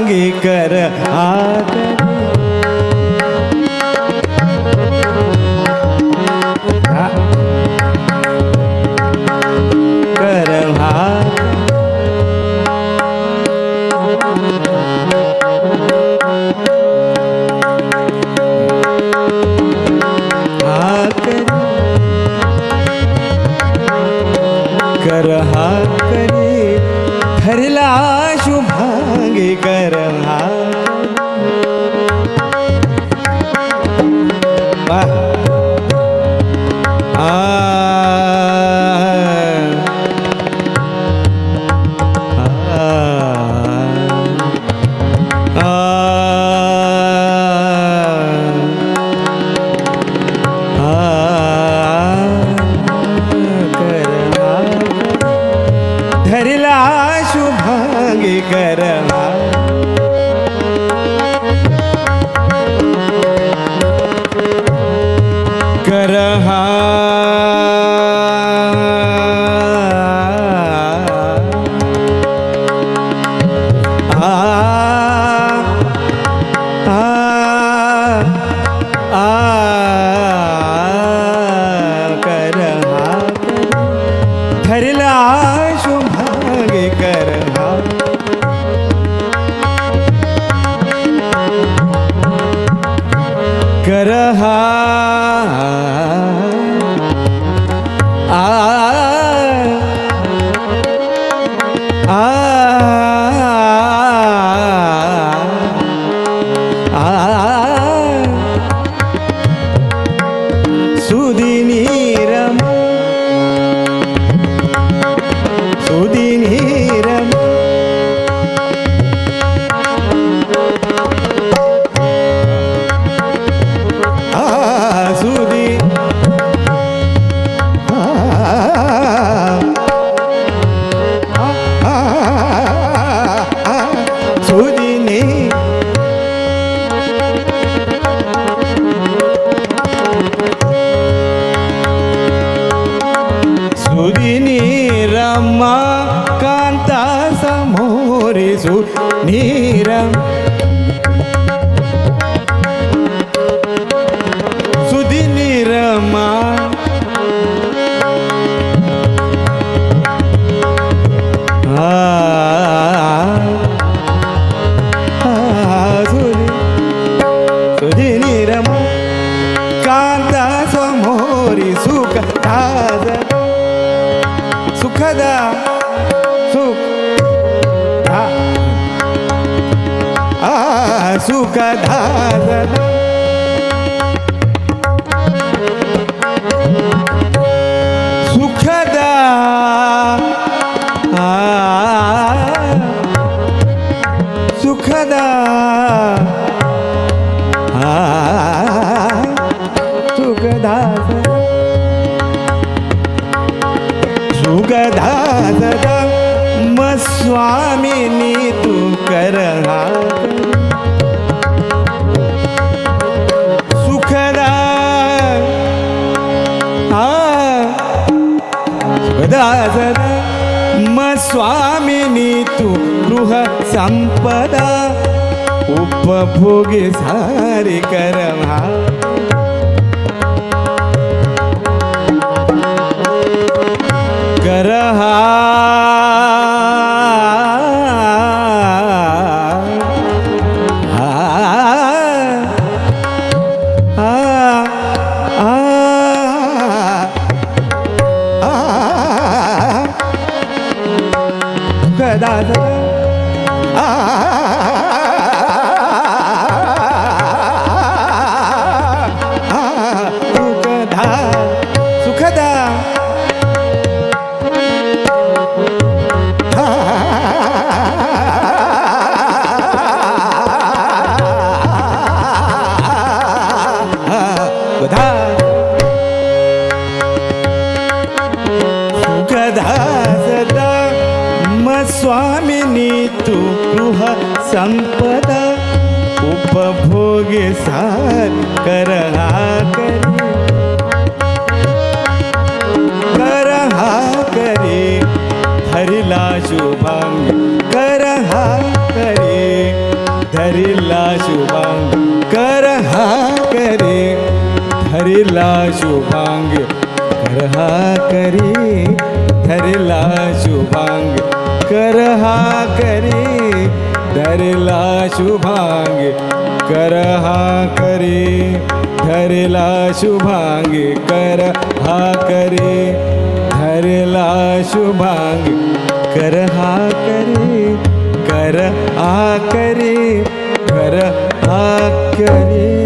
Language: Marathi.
शुभांगी कर हा कर हा कर हा करी ठरला शुभांगी कर हा धरला शुभांगी कर कर हा कर हा धरला शुभांगी कर हा कर हा सुदिनीरम सुदिनीरम सुदी सुदिनी सुदिनी रमा कांता समोरी सुनीरम सुदिनी रमा सुदिनी रमा कांता समोरी सुख सुखदा सुख सुखदा सुखदा सुखदा सुखदा सुखदा सदा म स्वामिनी तू कर हा सुखदा सुखदा सदा म स्वामिनी तू गृह संपदा उपभोगी सारी कर हा कर हा सुखदा सदा म स्वामिनी तू गृह संपदा उपभोगे सार कर हा करी हरिला शुभांगी कर हा करी धरिला शुभांग कर हा करे धरिला शुभांग कर हा करे धरिला शुभांग कर हा करे धरिला शुभांग कर हा करे धरिला शुभांग कर हा करे धरिला शुभांग कर हा करे कर हा करे कर हा करे